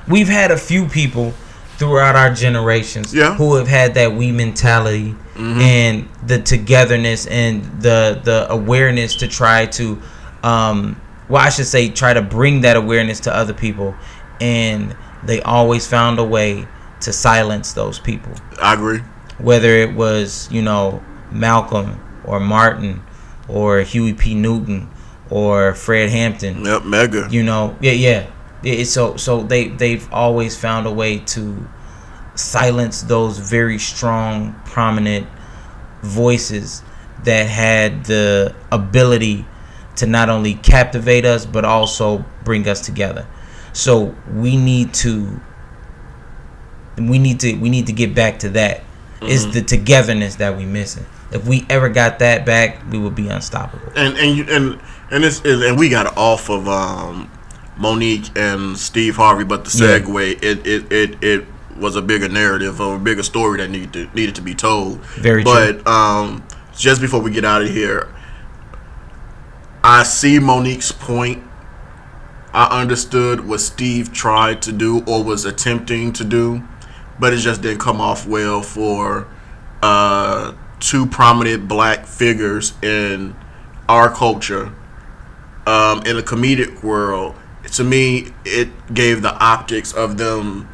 we've had a few people throughout our generations who have had that we mentality and the togetherness and the awareness to try to try to bring that awareness to other people, and they always found a way to silence those people. I agree. Whether it was, Malcolm or Martin or Huey P. Newton or Fred Hampton. Yep, mega. So they've always found a way to silence those very strong, prominent voices that had the ability to not only captivate us but also bring us together. So we need to get back to that. It's the togetherness that we missing. If we ever got that back, we would be unstoppable. And we got off of Monique and Steve Harvey, but the segue it was a bigger narrative or a bigger story that needed to be told. Very true. But just before we get out of here, I see Monique's point. I understood what Steve tried to do or was attempting to do. but it just didn't come off well for two prominent black figures in our culture, in the comedic world. To me, it gave the optics of them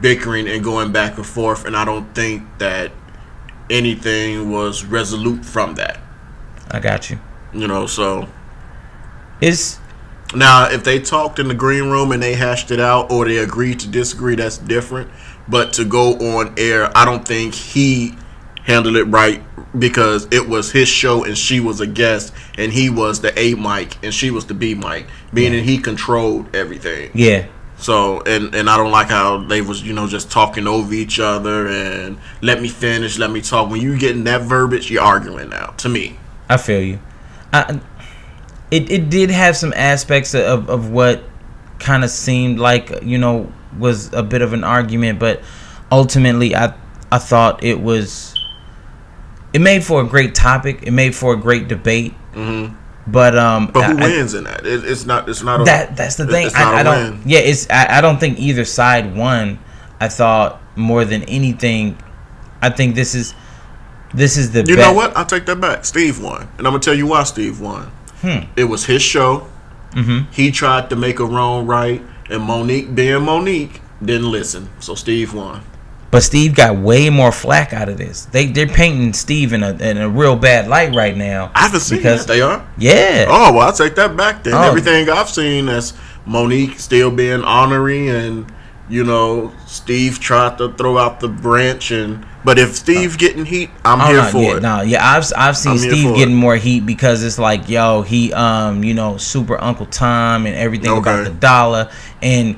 bickering and going back and forth, and I don't think that anything was resolute from that. I got you. So it's now if they talked in the green room and they hashed it out, or they agreed to disagree, that's different. But to go on air, I don't think he handled it right, because it was his show and she was a guest, and he was the A mic and she was the B mic, meaning he controlled everything. Yeah. So and I don't like how they was just talking over each other and let me finish, let me talk. When you getting that verbiage, you're arguing now. To me, I feel you. It did have some aspects of what kind of seemed like was a bit of an argument, but ultimately I thought it made for a great topic. It made for a great debate. Mm-hmm. But who wins in that? It's not. That's the thing. I don't. Win. Yeah, I don't think either side won. I thought more than anything, I think this is the. You know what? I'll take that back. Steve won, and I'm gonna tell you why Steve won. It was his show. Mm-hmm. He tried to make a wrong right, and Monique, being Monique, didn't listen. So Steve won. But Steve got way more flack out of this. They're painting Steve in a real bad light right now. I haven't seen that. They are? Yeah. Oh, well, I'll take that back then. Everything I've seen is Monique still being honorary, and Steve tried to throw out the branch, but if Steve getting heat, I'm here for it. I've seen Steve getting more heat because it's like, he super Uncle Tom and everything about the dollar, and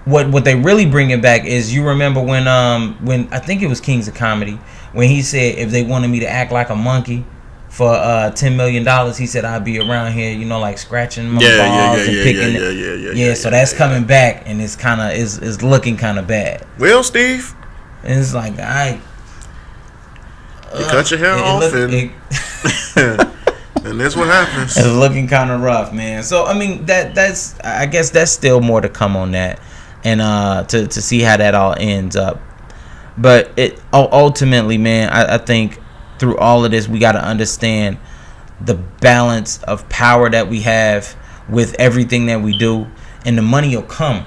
What they really bring it back is, you remember when I think it was Kings of Comedy, when he said if they wanted me to act like a monkey for $10 million, he said I'd be around here, like scratching my balls and picking it. Yeah, so that's coming back, and it's kind of is looking kind of bad. Well, Steve, and it's like you cut your hair off and that's what happens. It's looking kind of rough, man. So I mean that's I guess that's still more to come on that. And to see how that all ends up. But it ultimately, man, I think through all of this, we got to understand the balance of power that we have with everything that we do, and the money will come.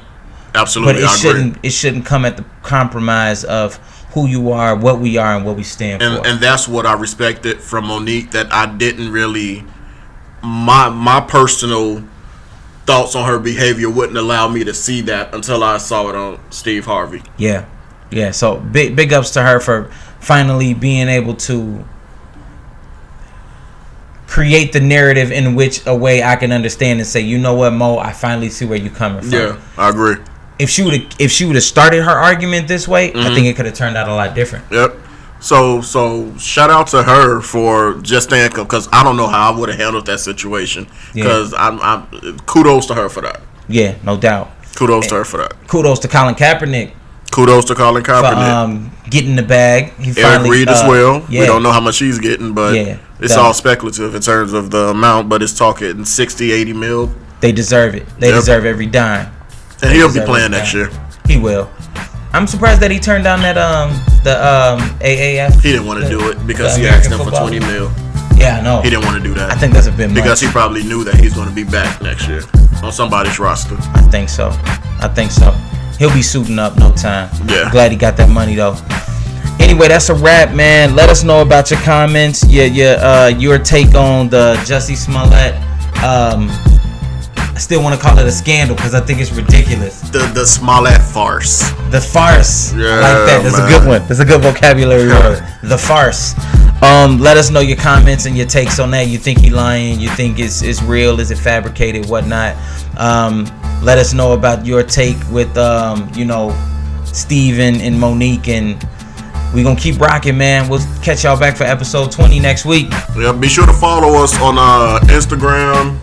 Absolutely, but it shouldn't come at the compromise of who you are, what we are, and what we stand for. And that's what I respected from Monique, that I didn't really my personal thoughts on her behavior wouldn't allow me to see that until I saw it on Steve Harvey. Yeah. So big ups to her for finally being able to create the narrative in which a way I can understand and say, you know what, Mo, I finally see where you're coming from. Yeah, I agree. If she would have started her argument this way, I think it could have turned out a lot different. Yep. So shout out to her for just staying, because I don't know how I would have handled that situation. Because I'm kudos to her for that. Yeah, no doubt. Kudos to her for that. Kudos to Colin Kaepernick. For getting the bag. He Eric finally, Reed as well. Yeah. We don't know how much he's getting, but it's all speculative in terms of the amount. But it's talking 60, 80 mil. They deserve it. They deserve every dime. And he'll be playing next year. He will. I'm surprised that he turned down that the AAF. He didn't want to do it because he asked them for 20 mil. Yeah, I know. He didn't want to do that. I think that's a bit much. Because he probably knew that he's going to be back next year on somebody's roster. I think so. He'll be suiting up no time. Yeah. I'm glad he got that money though. Anyway, that's a wrap, man. Let us know about your comments, your take on the Jussie Smollett. I still want to call it a scandal because I think it's ridiculous. The Smollett farce. The farce. Yeah, I like that. That's a good one. That's a good vocabulary word. The farce. Let us know your comments and your takes on that. You think he lying? You think it's real? Is it fabricated? Whatnot? Let us know about your take with Stephan and Monique, and we're gonna keep rocking, man. We'll catch y'all back for episode 20 next week. Yeah, be sure to follow us on Instagram.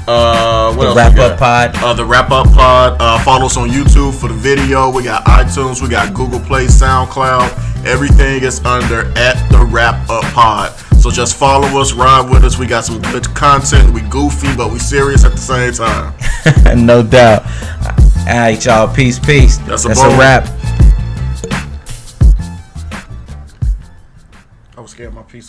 The Wrap Up Pod. The Wrap Up Pod. Follow us on YouTube for the video. We got iTunes. We got Google Play, SoundCloud. Everything is under @The Wrap Up Pod. So just follow us, ride with us. We got some good content. We goofy, but we serious at the same time. No doubt. All right, y'all. Peace. That's a wrap. scared my piece.